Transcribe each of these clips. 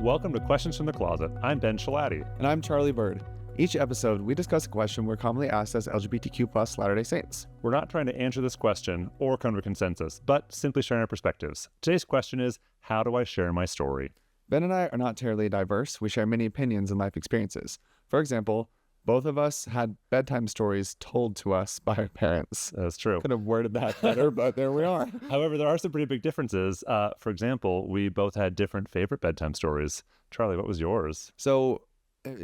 Welcome to Questions from the Closet. I'm Ben Shalati. And I'm Charlie Bird. Each episode, we discuss a question we're commonly asked as LGBTQ plus Latter-day Saints. We're not trying to answer this question or come to a consensus, but simply sharing our perspectives. Today's question is, how do I share my story? Ben and I are not terribly diverse. We share many opinions and life experiences. For example, both of us had bedtime stories told to us by our parents. That's true. Could have worded that better, but there we are. However, there are some pretty big differences. For example, we both had different favorite bedtime stories. Charlie, what was yours? So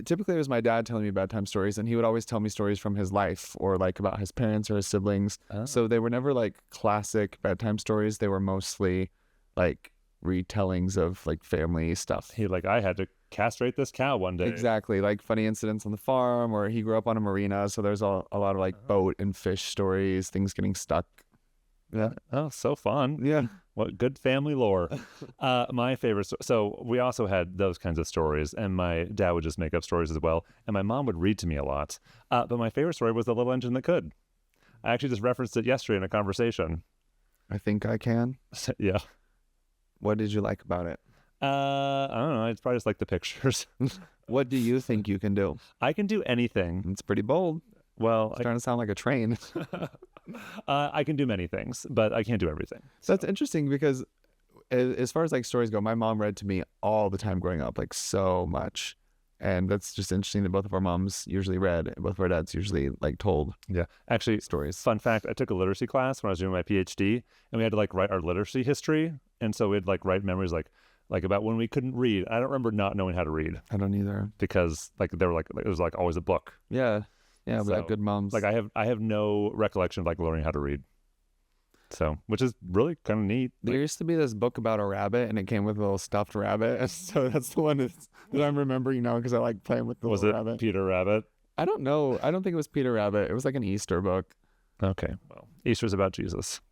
typically it was my dad telling me bedtime stories, and he would always tell me stories from his life or like about his parents or his siblings. Oh. So they were never like classic bedtime stories. They were mostly like retellings of like family stuff. I had to castrate this cow one day. Exactly, like funny incidents on the farm, or he grew up on a marina, so there's a lot of like boat and fish stories, things getting stuck. Yeah. Oh, so fun. Yeah. What good family lore. My favorite, so we also had those kinds of stories, and my dad would just make up stories as well, and my mom would read to me a lot. But my favorite story was The Little Engine That Could. I actually just referenced it yesterday in a conversation. I think I can. Yeah. What did you like about it? I don't know. It's probably just like the pictures. What do you think you can do? I can do anything. It's pretty bold. Well, It's starting to sound like a train. I can do many things, but I can't do everything. So that's interesting because as far as like stories go, my mom read to me all the time growing up, like so much. And that's just interesting that both of our moms usually read and both of our dads usually like told Actually, stories. fun fact, I took a literacy class when I was doing my PhD, and we had to like write our literacy history. And so we'd like write memories like about when we couldn't read. I don't remember not knowing how to read I don't either. because like they were like, it was like always a book. Yeah. Yeah, we So, got good moms. Like I have no recollection of like learning how to read. So, which is really kind of neat. There used to be this book about a rabbit, and it came with a little stuffed rabbit. So that's the one that I'm remembering now because I like playing with the Was little it rabbit. Peter Rabbit? I don't know. I don't think it was Peter Rabbit. It was like an Easter book. Okay. Well, Easter's about Jesus.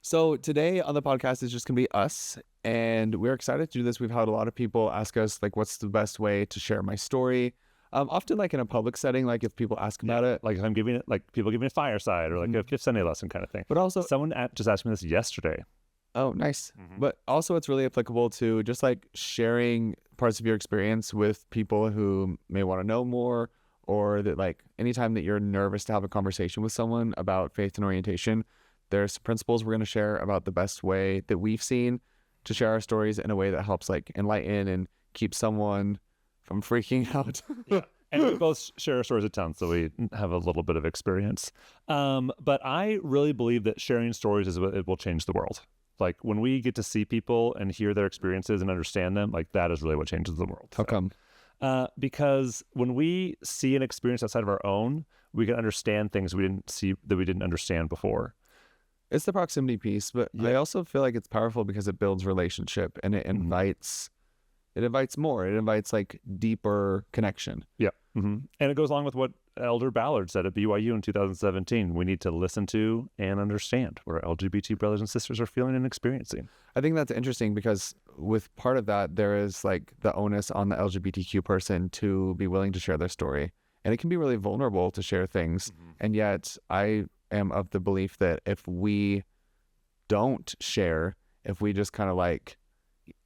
So today on the podcast is just going to be us, and we're excited to do this. We've had a lot of people ask us, like, what's the best way to share my story? Often like in a public setting, like if people ask about it. Like if I'm giving it, like people giving a fireside or like a gift Sunday lesson kind of thing. But also, Someone just asked me this yesterday. oh, nice. Mhm. But also it's really applicable to just like sharing parts of your experience with people who may want to know more, or that like anytime that you're nervous to have a conversation with someone about faith and orientation, there's principles we're going to share about the best way that we've seen to share our stories in a way that helps like enlighten and keep someone from freaking out. And we both share our stories a ton, so we have a little bit of experience. But I really believe that sharing stories is what it will change the world. Like when we get to see people and hear their experiences and understand them, like that is really what changes the world. How come? Because when we see an experience outside of our own, we can understand things we didn't see that we didn't understand before. It's the proximity piece, but I also feel like it's powerful because it builds relationship and it invites more. It invites like deeper connection. Yeah. Mm-hmm. And it goes along with what Elder Ballard said at BYU in 2017. We need to listen to and understand what our LGBT brothers and sisters are feeling and experiencing. I think that's interesting because with part of that, there is like the onus on the LGBTQ person to be willing to share their story. And it can be really vulnerable to share things. And yet I am of the belief that if we don't share, if we just kind of like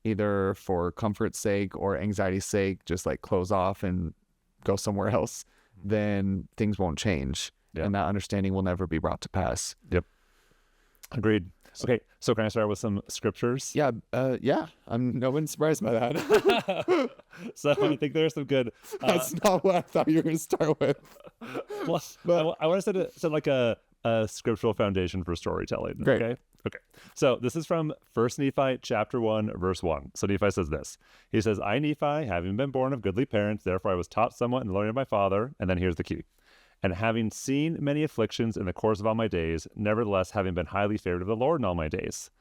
either for comfort's sake or anxiety's sake, just like close off and go somewhere else, then things won't change. Yeah. And that understanding will never be brought to pass. Yep. Agreed. Okay, so can I start with some scriptures? Yeah. I'm no one's surprised by that. So I think there's some good... That's not what I thought you were going to start with. Well, I want to set like a scriptural foundation for storytelling. Great. Okay. So this is from 1 Nephi chapter 1, verse 1. So Nephi says this. He says, I, Nephi, having been born of goodly parents, therefore I was taught somewhat in the learning of my father. And then here's the key. And having seen many afflictions in the course of all my days, nevertheless having been highly favored of the Lord in all my days.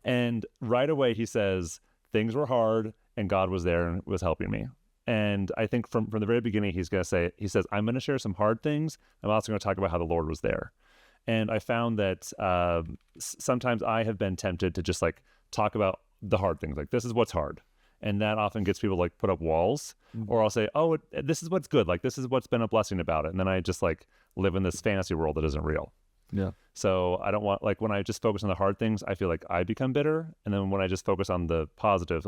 And right away he says, things were hard and God was there and was helping me. And I think from the very beginning, he says, I'm going to share some hard things. I'm also going to talk about how the Lord was there. And I found that sometimes I have been tempted to just like talk about the hard things. Like, this is what's hard. And that often gets people like put up walls. Or I'll say, oh, this is what's good. Like, this is what's been a blessing about it. And then I just like live in this fantasy world that isn't real. Yeah. So I don't want, like, when I just focus on the hard things, I feel like I become bitter. And then when I just focus on the positives,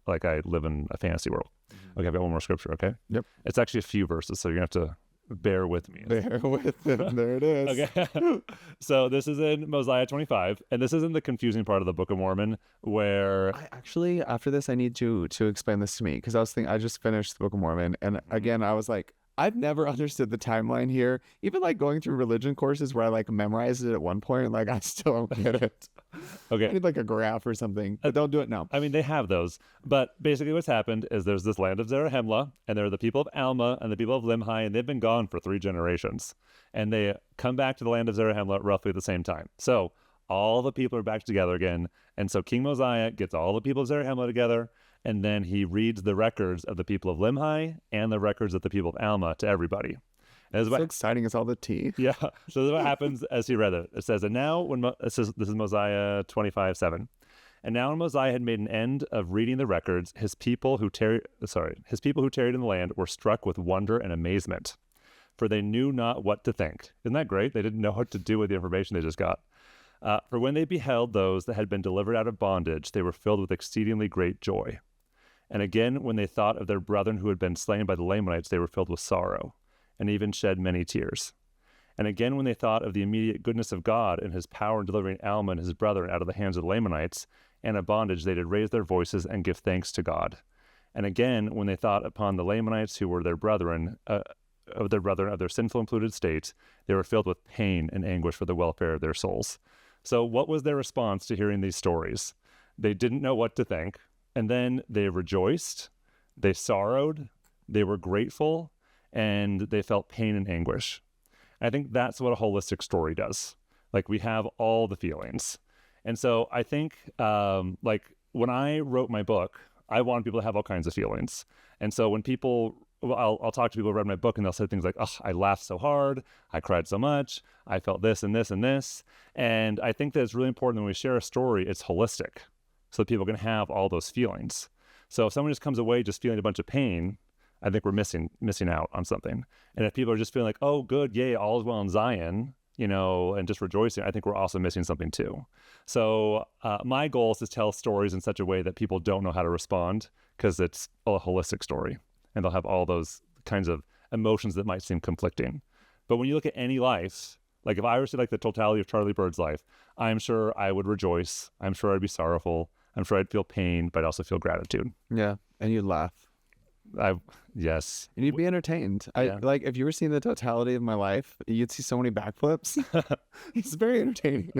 like I live in a fantasy world. Okay, I've got one more scripture, okay? Yep. It's actually a few verses, so you're going to have to bear with me. Bear with it. There it is. Okay. So this is in Mosiah 25, and this is in the confusing part of the Book of Mormon where I actually, after this, I need you to explain this to me, because I was thinking, I just finished the Book of Mormon, and again, I was like, I've never understood the timeline here. Even like going through religion courses where I like memorized it at one point, like I still don't get it. I okay. need like a graph or something, but don't do it now. I mean, they have those, but basically what's happened is there's this land of Zarahemla, and there are the people of Alma and the people of Limhi, and they've been gone for 3 generations. And they come back to the land of Zarahemla roughly at the same time. So all the people are back together again. And so King Mosiah gets all the people of Zarahemla together, and then he reads the records of the people of Limhi and the records of the people of Alma to everybody. And this is So exciting. It's all the tea. yeah. So this is what happens as he read it. It says, and now when this is Mosiah 25:7. And now when Mosiah had made an end of reading the records, his people who tarried in the land were struck with wonder and amazement, for they knew not what to think. Isn't that great? They didn't know what to do with the information they just got. For when they beheld those that had been delivered out of bondage, they were filled with exceedingly great joy. And again, when they thought of their brethren who had been slain by the Lamanites, they were filled with sorrow, and even shed many tears. And again, when they thought of the immediate goodness of God and his power in delivering Alma and his brethren out of the hands of the Lamanites and of bondage, they did raise their voices and give thanks to God. And again, when they thought upon the Lamanites who were their brethren, of their sinful and polluted state, they were filled with pain and anguish for the welfare of their souls. So what was their response to hearing these stories? They didn't know what to think. And then they rejoiced, they sorrowed, they were grateful, and they felt pain and anguish. I think that's what a holistic story does. Like, we have all the feelings. And so I think, like, when I wrote my book, I wanted people to have all kinds of feelings. And so when people, I'll talk to people who read my book, and they'll say things like, oh, I laughed so hard, I cried so much, I felt this and this and this. And I think that it's really important when we share a story, it's holistic, so that people can have all those feelings. So if someone just comes away just feeling a bunch of pain, I think we're missing out on something. And if people are just feeling like, oh, good, yay, all is well in Zion, and just rejoicing, I think we're also missing something too. So my goal is to tell stories in such a way that people don't know how to respond, because it's a holistic story, and they'll have all those kinds of emotions that might seem conflicting. But when you look at any life, like if I were to like the totality of Charlie Bird's life, I'm sure I would rejoice. I'm sure I'd be sorrowful. I'm sure I'd feel pain, but I'd also feel gratitude. Yeah. And you'd laugh. Yes. And you'd be entertained. Yeah. Like, if you were seeing the totality of my life, you'd see so many backflips. It's very entertaining.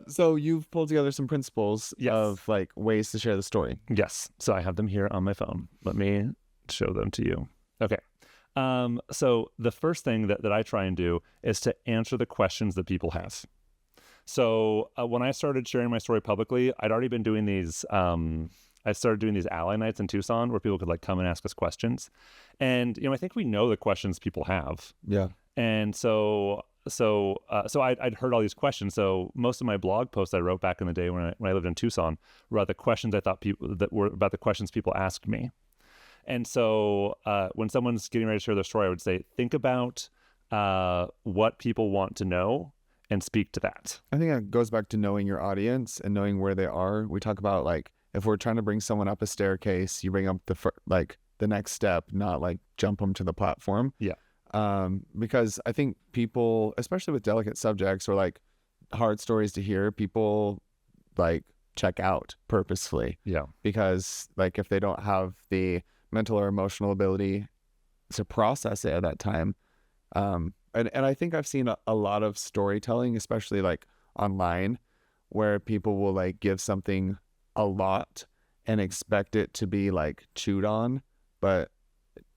So you've pulled together some principles Yes. of like ways to share the story. Yes. So I have them here on my phone. Let me show them to you. Okay. So the first thing that I try and do is to answer the questions that people have. So when I started sharing my story publicly, I'd already been doing these. I started doing these ally nights in Tucson where people could like come and ask us questions, and I think we know the questions people have. Yeah. And so I'd heard all these questions. So most of my blog posts I wrote back in the day when I lived in Tucson were about the questions about the questions people asked me. And so when someone's getting ready to share their story, I would say, think about what people want to know and speak to that. I think that goes back to knowing your audience and knowing where they are. We talk about like, if we're trying to bring someone up a staircase, you bring up the next step, not like jump them to the platform. Yeah. Because I think people, especially with delicate subjects or like hard stories to hear, people like check out purposefully. Yeah. Because like if they don't have the mental or emotional ability to process it at that time. And I think I've seen a lot of storytelling, especially like online, where people will like give something a lot and expect it to be like chewed on, but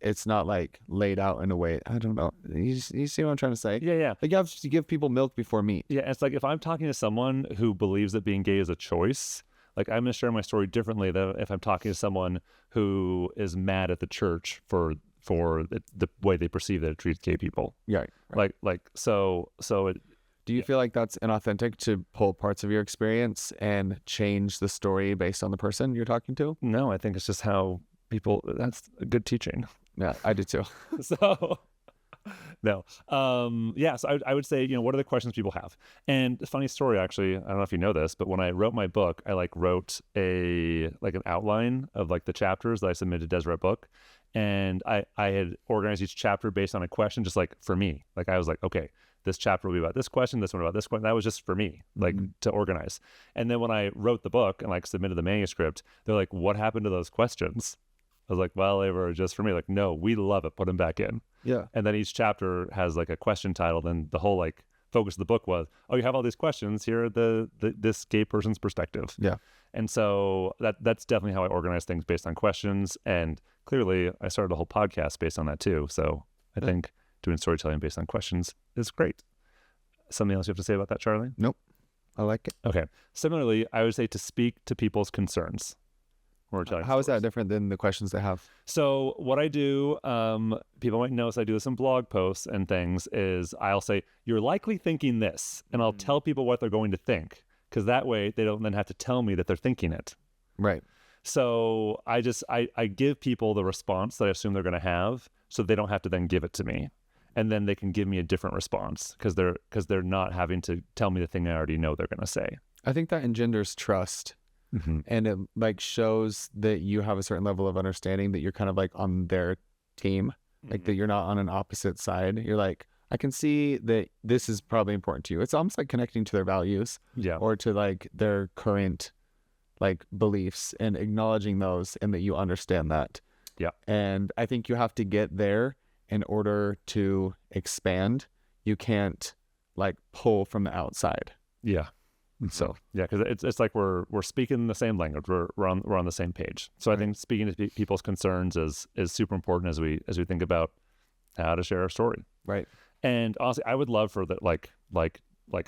it's not like laid out in a way. I don't know. You see what I'm trying to say? Yeah. Like you have to give people milk before meat. Yeah. It's like if I'm talking to someone who believes that being gay is a choice, like I'm going to share my story differently than if I'm talking to someone who is mad at the church for the way they perceive that it treats gay people. Yeah. Right. So it. Do you feel like that's inauthentic to pull parts of your experience and change the story based on the person you're talking to? No, I think it's just how people. That's good teaching. Yeah, I do too. So No. Yeah, so I would say, what are the questions people have? And a funny story, actually, I don't know if you know this, but when I wrote my book, I wrote an outline of the chapters that I submitted to Deseret Book. And I had organized each chapter based on a question, just for me. I was okay, this chapter will be about this question, this one about this question. That was just for me, to organize. And then when I wrote the book and submitted the manuscript, they're like, what happened to those questions? I was like, well, they were just for me. No, we love it. Put them back in. Yeah. And then each chapter has a question title. And the whole focus of the book was, oh, you have all these questions. Here are this gay person's perspective. Yeah. And so that's definitely how I organize things, based on questions. And clearly I started a whole podcast based on that too. So I think doing storytelling based on questions is great. Something else you have to say about that, Charlie? Nope. I like it. Okay. Similarly, I would say to speak to people's concerns. How is that different than the questions they have? So what I do, people might notice I do this in blog posts and things, is I'll say, you're likely thinking this, and I'll tell people what they're going to think, because that way they don't then have to tell me that they're thinking it. Right. So I give people the response that I assume they're going to have, so they don't have to then give it to me. And then they can give me a different response because they're not having to tell me the thing I already know they're going to say. I think that engenders trust. Mm-hmm. And it shows that you have a certain level of understanding, that you're kind of on their team, that you're not on an opposite side. You're I can see that this is probably important to you. It's almost like connecting to their values, or to their current beliefs, and acknowledging those, and that you understand that. Yeah. And I think you have to get there in order to expand. You can't pull from the outside. Yeah. So yeah, because it's we're speaking the same language. We're on the same page. So I think speaking to people's concerns is super important as we think about how to share our story. Right. And honestly, I would love for that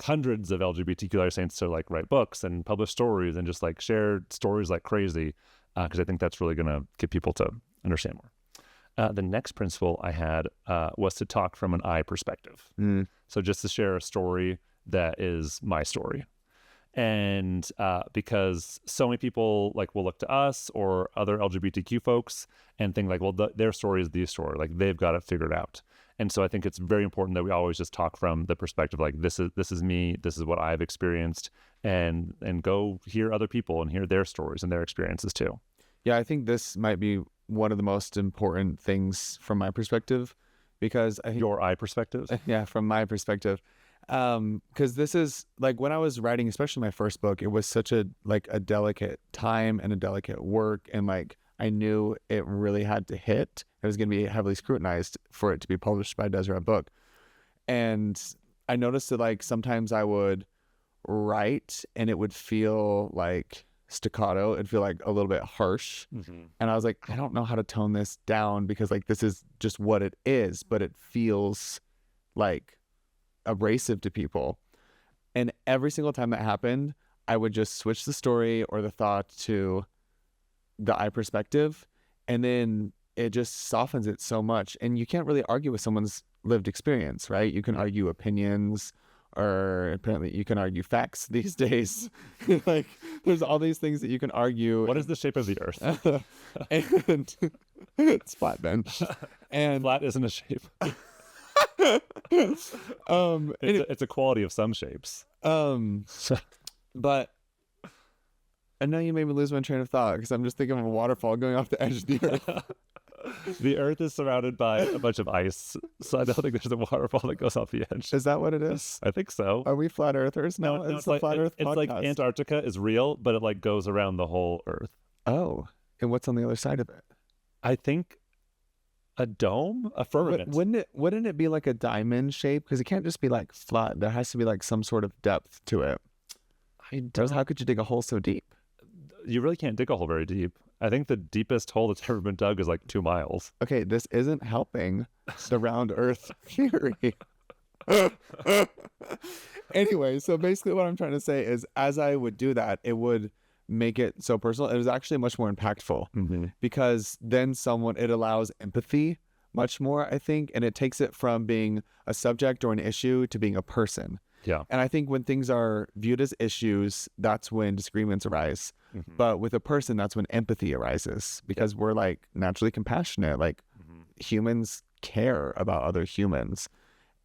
hundreds of LGBTQI saints to write books and publish stories and just share stories like crazy, because I think that's really going to get people to understand more. The next principle I had was to talk from an I perspective. So just to share a story that is my story. And because so many people will look to us or other LGBTQ folks and think their story is the story, they've got it figured out. And so I think it's very important that we always just talk from the perspective this is me, this is what I've experienced, and go hear other people and hear their stories and their experiences too. Yeah, I think this might be one of the most important things from my perspective, because I think your I perspective. Yeah, from my perspective. Because this is when I was writing, especially my first book, it was such a delicate time and a delicate work, and I knew it really had to hit. It was going to be heavily scrutinized for it to be published by Deseret Book. And I noticed that sometimes I would write and it would feel staccato. It'd feel a little bit harsh. Mm-hmm. And I was I don't know how to tone this down, because this is just what it is, but it feels abrasive to people. And every single time that happened, I would just switch the story or the thought to the I perspective, and then it just softens it so much. And you can't really argue with someone's lived experience, right? You can argue opinions, or apparently you can argue facts these days. There's all these things that you can argue. What is the shape of the earth? And it's flat, Ben. And flat isn't a shape. It's a quality of some shapes. But and now you made me lose my train of thought, because I'm just thinking of a waterfall going off the edge of the earth. The earth is surrounded by a bunch of ice, so I don't think there's a waterfall that goes off the edge. Is that what it is? I think so. Are we flat earthers? No, it's the Flat Earth podcast. It's Antarctica is real, but it goes around the whole earth. Oh, and what's on the other side of it? I think a dome, a firmament. Wouldn't it be a diamond shape? Because it can't just be flat. There has to be some sort of depth to it. How could you dig a hole so deep? You really can't dig a hole very deep. I think the deepest hole that's ever been dug is 2 miles. Okay, this isn't helping the round earth theory. Anyway, so basically what I'm trying to say is, as I would do that, it would make it so personal. It was actually much more impactful, because then it allows empathy much more, I think, and it takes it from being a subject or an issue to being a person. Yeah. And I think when things are viewed as issues, that's when disagreements arise. Mm-hmm. But with a person, that's when empathy arises, because we're naturally compassionate. Humans care about other humans.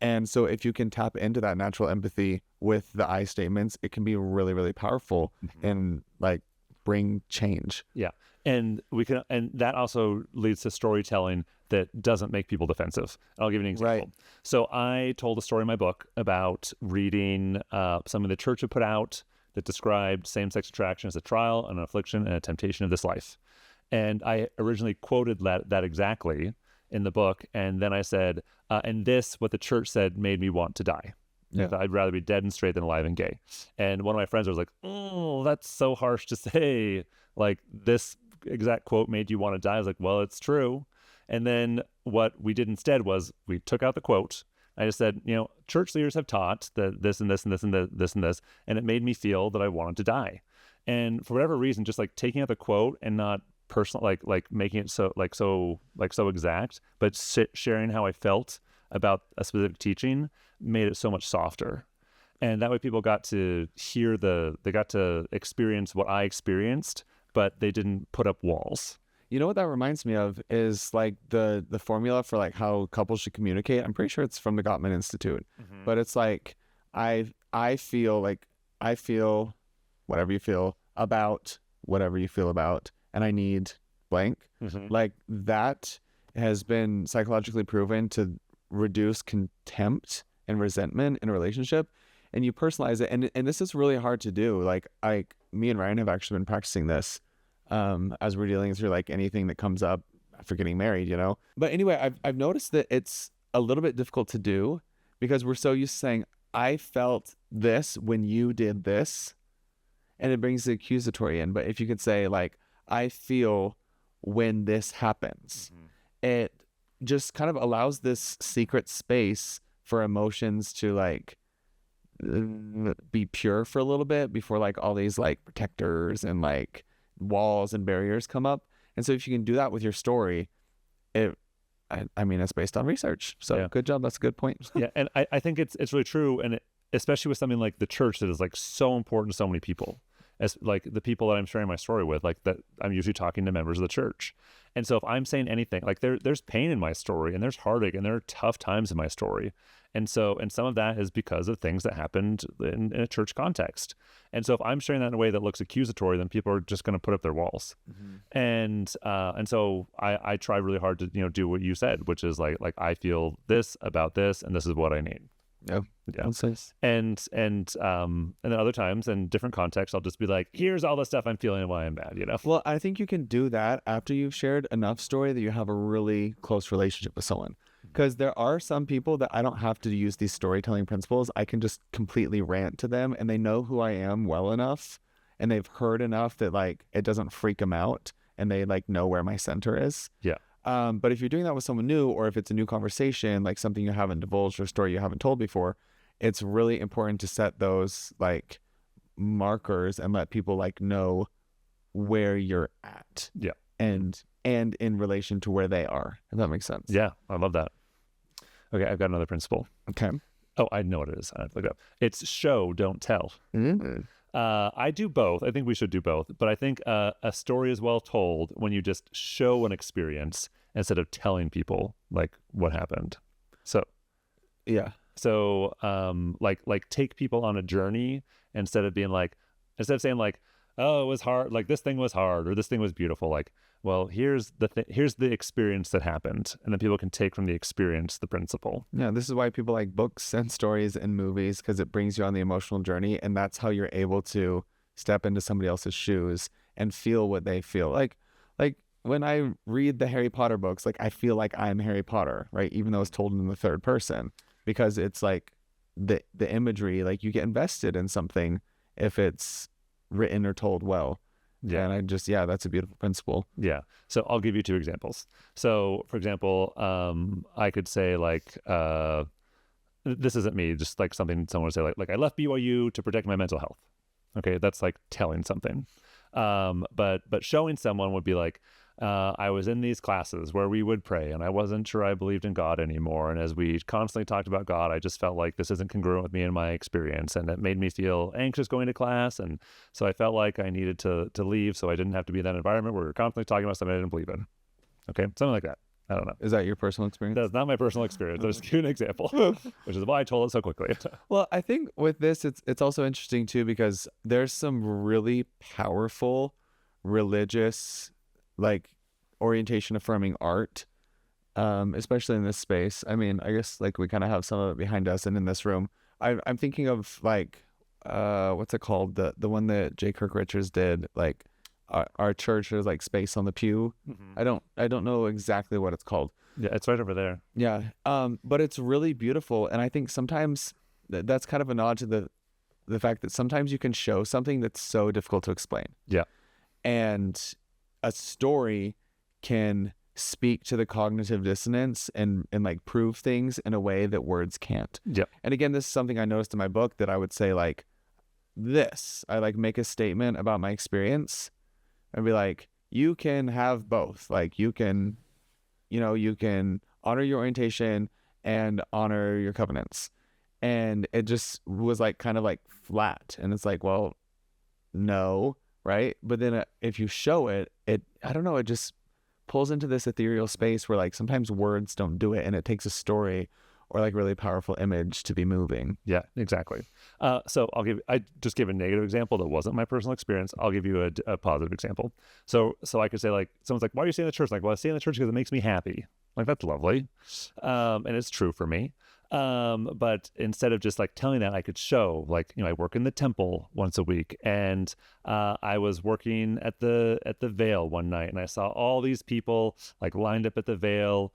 And so if you can tap into that natural empathy with the I statements, it can be really, really powerful and like bring change. Yeah. And that also leads to storytelling that doesn't make people defensive. I'll give you an example. Right. So I told a story in my book about reading something the church had put out that described same-sex attraction as a trial, an affliction, and a temptation of this life. And I originally quoted that exactly in the book. And then I said, and this, what the church said, made me want to die. Yeah. I'd rather be dead and straight than alive and gay. And one of my friends was like, oh, that's so harsh to say. Like, this exact quote made you want to die. I was like, well, it's true. And then what we did instead was we took out the quote. I just said, church leaders have taught that this and this and this and this and this, and it made me feel that I wanted to die. And for whatever reason, just like taking out the quote and not personal, like making it so exact, but sharing how I felt about a specific teaching made it so much softer. And that way people got to hear they got to experience what I experienced, but they didn't put up walls. You know what that reminds me of is like the formula for like how couples should communicate. I'm pretty sure it's from the Gottman Institute, but it's like, I feel whatever you feel about whatever you feel about, and I need blank. Like that has been psychologically proven to reduce contempt and resentment in a relationship, and you personalize it. And this is really hard to do. Like me and Ryan have actually been practicing this as we're dealing through like anything that comes up after getting married, But anyway, I've noticed that it's a little bit difficult to do because we're so used to saying, I felt this when you did this, and it brings the accusatory in. But if you could say like, I feel when this happens, it just kind of allows this secret space for emotions to like be pure for a little bit before like all these like protectors and like walls and barriers come up. And so if you can do that with your story, I mean, it's based on research. So yeah. Good job. That's a good point. Yeah. And I think it's really true. And especially with something like the church that is like so important to so many people, as like the people that I'm sharing my story with, like that I'm usually talking to members of the church. And so if I'm saying anything, like there's pain in my story and there's heartache and there are tough times in my story. And some of that is because of things that happened in a church context. And so if I'm sharing that in a way that looks accusatory, then people are just going to put up their walls. And so I try really hard to, do what you said, which is like I feel this about this, and this is what I need. Yeah. That's nice. And then other times in different contexts, I'll just be like, here's all the stuff I'm feeling and why I'm mad, Well, I think you can do that after you've shared enough story that you have a really close relationship with someone. Because there are some people that I don't have to use these storytelling principles. I can just completely rant to them and they know who I am well enough and they've heard enough that like it doesn't freak them out and they like know where my center is. Yeah. But if you're doing that with someone new, or if it's a new conversation, like something you haven't divulged or a story you haven't told before, it's really important to set those like markers and let people like know where you're at. Yeah. And in relation to where they are, if that makes sense. Yeah, I love that. Okay, I've got another principle. Okay. Oh, I know what it is. I have to look it up. It's show, don't tell. I do both. I think we should do both. But I think a story is well told when you just show an experience instead of telling people like what happened. So, yeah. So, like take people on a journey instead of saying like, oh, it was hard. Like this thing was hard or this thing was beautiful. Like, well, here's the experience that happened, and then people can take from the experience the principle. Yeah, this is why people like books and stories and movies, because it brings you on the emotional journey, and that's how you're able to step into somebody else's shoes and feel what they feel. Like when I read the Harry Potter books, like I feel like I'm Harry Potter, right? Even though it's told in the third person, because it's like the imagery, like you get invested in something if it's written or told well. Yeah. And that's a beautiful principle. Yeah. So I'll give you two examples. So for example, I could say like, this isn't me, just like something someone would say like I left BYU to protect my mental health. Okay. That's like telling something. But showing someone would be like, I was in these classes where we would pray and I wasn't sure I believed in God anymore. And as we constantly talked about God, I just felt like this isn't congruent with me and my experience. And it made me feel anxious going to class. And so I felt like I needed to leave so I didn't have to be in that environment where we were constantly talking about something I didn't believe in. Okay. Something like that. I don't know. Is that your personal experience? That's not my personal experience. I'll just give you an example, which is why I told it so quickly. Well, I think with this, it's also interesting too, because there's some really powerful religious, like, orientation affirming art, especially in this space. I mean, I guess like we kind of have some of it behind us and in this room. I'm thinking of like, what's it called? The one that J. Kirk Richards did, like our church. There's like space on the pew. Mm-hmm. I don't know exactly what it's called. Yeah, it's right over there. Yeah. But it's really beautiful, and I think sometimes that's kind of a nod to the fact that sometimes you can show something that's so difficult to explain. Yeah. And a story can speak to the cognitive dissonance and like prove things in a way that words can't. Yeah. And again, this is something I noticed in my book, that I would say like this. I like make a statement about my experience and be like, you can have both. Like you can honor your orientation and honor your covenants. And it just was like kind of like flat. And it's like, well, no, right? But then if you show it, I don't know, it just pulls into this ethereal space where like sometimes words don't do it, and it takes a story or like really powerful image to be moving. Yeah, exactly. So I just gave a negative example that wasn't my personal experience. I'll give you a positive example. So I could say, like, someone's like, why do you stay in the church? Like, well, I stay in the church because it makes me happy. Like, that's lovely. And it's true for me. But instead of just like telling that, I could show, like, I work in the temple once a week, and I was working at the veil one night, and I saw all these people like lined up at the veil,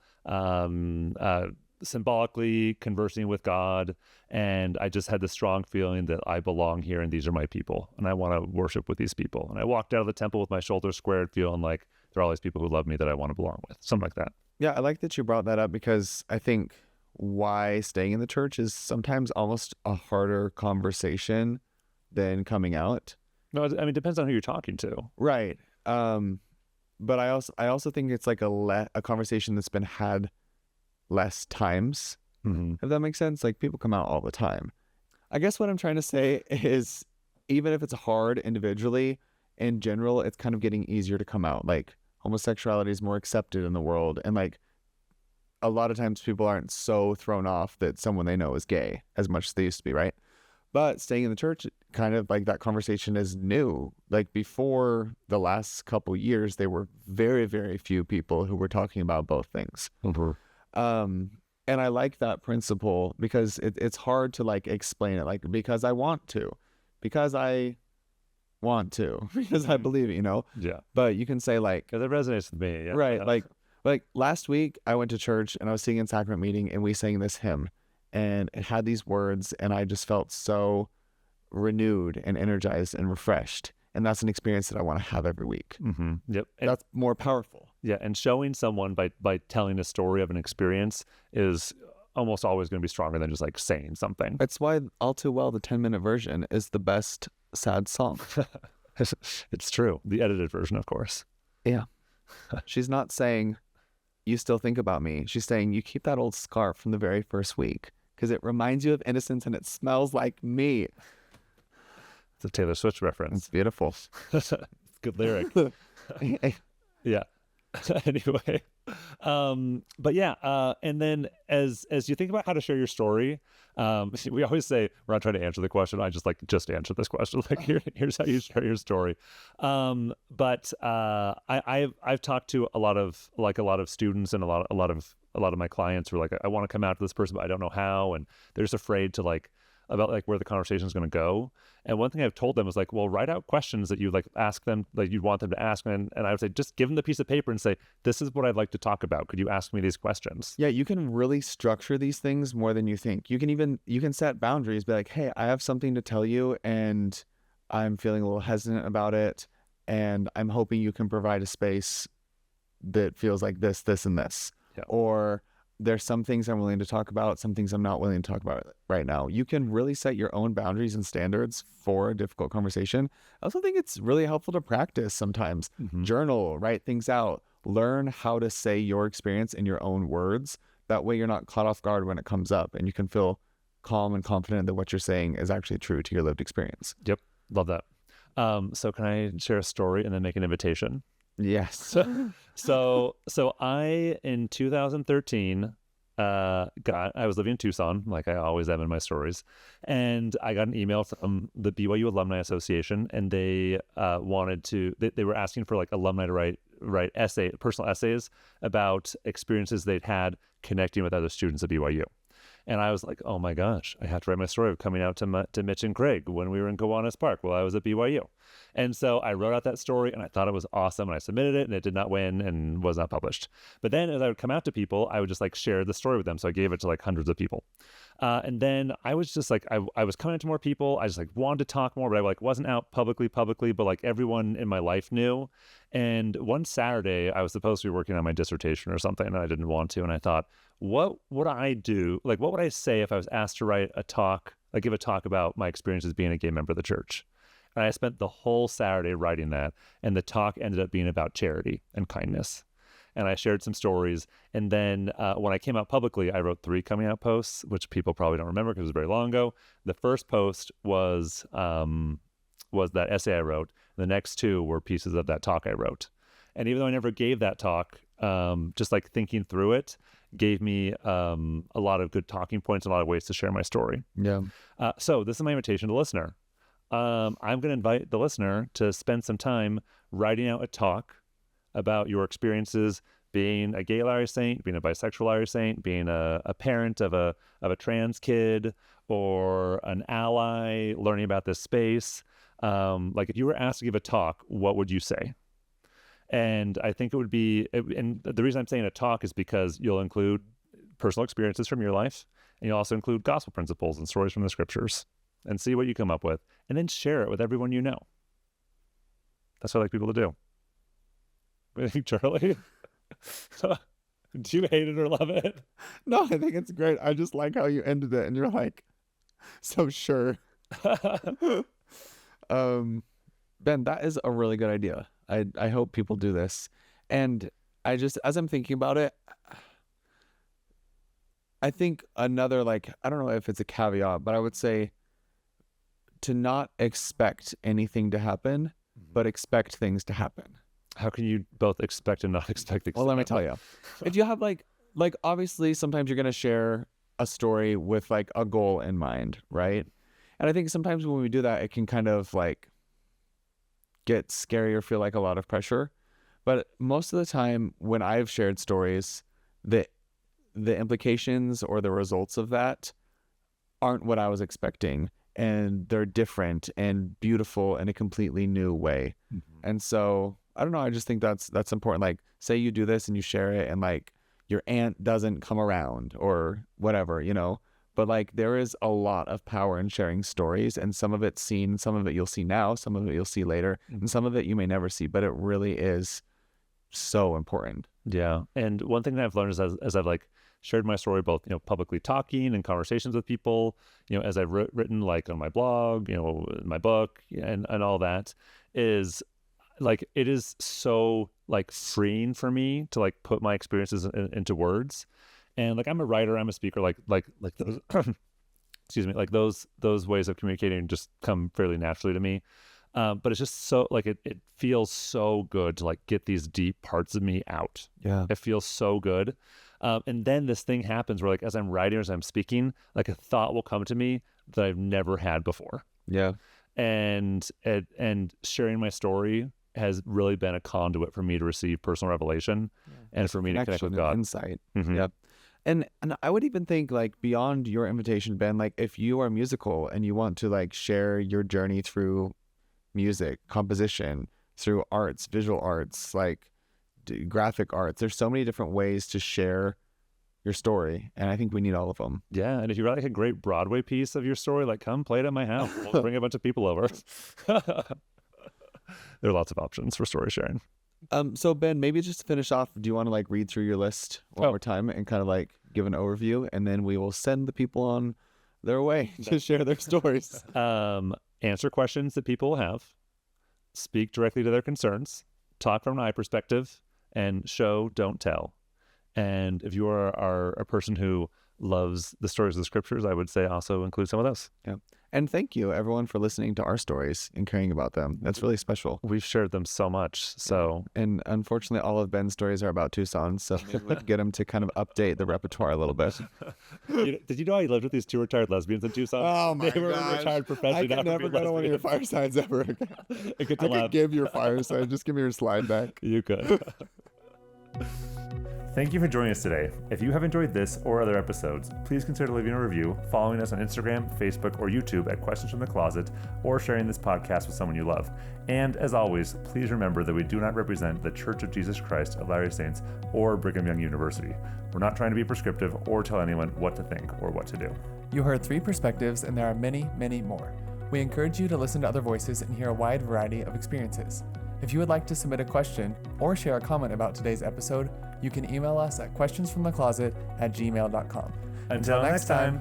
symbolically conversing with God, and I just had the strong feeling that I belong here, and these are my people, and I want to worship with these people. And I walked out of the temple with my shoulders squared, feeling like there are all these people who love me that I want to belong with, something like that. Yeah, I like that you brought that up, because I think why staying in the church is sometimes almost a harder conversation than coming out. No, I mean, it depends on who you're talking to. Right. But I also think it's like a conversation that's been had less times. Mm-hmm. If that makes sense. Like, people come out all the time. I guess what I'm trying to say is, even if it's hard individually, in general, it's kind of getting easier to come out. Like, homosexuality is more accepted in the world, and like a lot of times people aren't so thrown off that someone they know is gay as much as they used to be, right? But staying in the church, kind of like that conversation is new. Like, before the last couple years, there were very, very few people who were talking about both things. Mm-hmm. And I like that principle, because it's hard to like explain it, like, because I want to, because I believe it, Yeah. But you can say like, Because it resonates with me. Yeah. right. Yeah. Like last week I went to church and I was singing in sacrament meeting, and we sang this hymn, and it had these words, and I just felt so renewed and energized and refreshed. And that's an experience that I want to have every week. Mm-hmm. Yep. And That's more powerful. yeah, and showing someone by telling a story of an experience is almost always going to be stronger than just like saying something. That's why All Too Well, the 10-minute version, is the best sad song. It's true. The edited version, of course. Yeah. She's not saying, you still think about me. She's saying, you keep that old scarf from the very first week because it reminds you of innocence and it smells like me. It's a Taylor Swift reference. It's beautiful. It's a good lyric. Yeah. Anyway, but yeah, and then as you think about how to share your story, we always say we're not trying to answer the question. I just answer this question. Like, here's how you share your story. But I've talked to a lot of students and a lot of my clients who are like, I want to come out to this person, but I don't know how, and they're just afraid to about where the conversation is going to go. And one thing I've told them is like, well, write out questions that you ask them, like you'd want them to ask. And I would say, just give them the piece of paper and say, this is what I'd like to talk about. Could you ask me these questions? Yeah, you can really structure these things more than you think. You can set boundaries, be like, hey, I have something to tell you and I'm feeling a little hesitant about it. And I'm hoping you can provide a space that feels like this, this, and this. Yeah. Or there's some things I'm willing to talk about, some things I'm not willing to talk about right now. You can really set your own boundaries and standards for a difficult conversation. I also think it's really helpful to practice sometimes. Mm-hmm. Journal, write things out, learn how to say your experience in your own words. That way you're not caught off guard when it comes up, and you can feel calm and confident that what you're saying is actually true to your lived experience. Yep. Love that. So can I share a story and then make an invitation? Yes. So I in 2013 I was living in Tucson, like I always am in my stories, and I got an email from the BYU Alumni Association, and they they were asking for like alumni to write personal essays about experiences they'd had connecting with other students at BYU. And I was like, oh my gosh, I have to write my story of coming out to Mitch and Craig when we were in Gowanus Park while I was at BYU. And so I wrote out that story and I thought it was awesome and I submitted it and it did not win and was not published. But then as I would come out to people, I would just like share the story with them. So I gave it to like hundreds of people. And then I was just like, I was coming out to more people. I just like wanted to talk more, but I like wasn't out publicly, but like everyone in my life knew. And one Saturday I was supposed to be working on my dissertation or something and I didn't want to. And I thought, what would I do? Like, what would I say if I was asked to write a talk, like give a talk about my experiences being a gay member of the church? And I spent the whole Saturday writing that. And the talk ended up being about charity and kindness. And I shared some stories. And then when I came out publicly, I wrote 3 coming out posts, which people probably don't remember because it was very long ago. The first post was that essay I wrote. The next 2 were pieces of that talk I wrote. And even though I never gave that talk, just like thinking through it gave me a lot of good talking points, a lot of ways to share my story. Yeah. So this is my invitation to the listener. I'm going to invite the listener to spend some time writing out a talk about your experiences being a gay Latter-day Saint, being a bisexual Latter-day Saint, being a parent of a trans kid, or an ally learning about this space. Like if you were asked to give a talk, what would you say? And I think it would be, and the reason I'm saying a talk is because you'll include personal experiences from your life, and you'll also include gospel principles and stories from the scriptures, and see what you come up with, and then share it with everyone you know. That's what I like people to do. What do you think, Charlie? Do you hate it or love it? No, I think it's great. I just like how you ended it, and you're like, so sure. Ben, that is a really good idea. I hope people do this. And I just, as I'm thinking about it, I think another, like, I don't know if it's a caveat, but I would say to not expect anything to happen, but expect things to happen. How can you both expect and not expect things? Well, let me tell you. If you have like obviously sometimes you're going to share a story with like a goal in mind, right? And I think sometimes when we do that, it can kind of like get scary or feel like a lot of pressure. But most of the time when I've shared stories, the implications or the results of that aren't what I was expecting. And they're different and beautiful in a completely new way. Mm-hmm. And so, I don't know, I just think that's important. Like, say you do this and you share it and like your aunt doesn't come around or whatever, you know, but like there is a lot of power in sharing stories, and some of it's seen, some of it you'll see now, some of it you'll see later, and some of it you may never see, but it really is so important. Yeah. And one thing that I've learned is as I've like shared my story, both, you know, publicly talking and conversations with people, you know, as I've written like on my blog, you know, my book and all that, is like, it is so like freeing for me to like put my experiences into words. And like, I'm a writer, I'm a speaker, like those, excuse me, like those ways of communicating just come fairly naturally to me. But it's just so like, it feels so good to like get these deep parts of me out. Yeah. It feels so good. And then this thing happens where like, as I'm writing, as I'm speaking, like a thought will come to me that I've never had before. Yeah. And sharing my story has really been a conduit for me to receive personal revelation and for me to connect with God. Insight. Mm-hmm. Yep. And I would even think like beyond your invitation, Ben, like if you are musical and you want to like share your journey through music, composition, through arts, visual arts, like graphic arts, there's so many different ways to share your story, and I think we need all of them. Yeah, and if you write like a great Broadway piece of your story, like come play it at my house. We'll bring a bunch of people over. There are lots of options for story sharing. So Ben, maybe just to finish off, do you want to like read through your list one more time and kind of like give an overview, and then we will send the people on their way to share their stories. Answer questions that people have, speak directly to their concerns, talk from an I perspective, and show, don't tell. And if you are a person who loves the stories of the scriptures, I would say also include some of those. Yeah. And thank you, everyone, for listening to our stories and caring about them. That's really special. We've shared them so much. So, and unfortunately, all of Ben's stories are about Tucson, so maybe we can get him to kind of update the repertoire a little bit. Did you know I lived with these 2 retired lesbians in Tucson? Oh my They were gosh. retired professionally. I could never go to one of your firesides ever again. I I could give your fireside. Just give me your slide back. You could. Thank you for joining us today. If you have enjoyed this or other episodes, please consider leaving a review, following us on Instagram, Facebook, or YouTube at Questions from the Closet, or sharing this podcast with someone you love. And as always, please remember that we do not represent the Church of Jesus Christ of Latter-day Saints or Brigham Young University. We're not trying to be prescriptive or tell anyone what to think or what to do. You heard 3 perspectives, and there are many, many more. We encourage you to listen to other voices and hear a wide variety of experiences. If you would like to submit a question or share a comment about today's episode, you can email us at questionsfromthecloset@gmail.com. Until next time.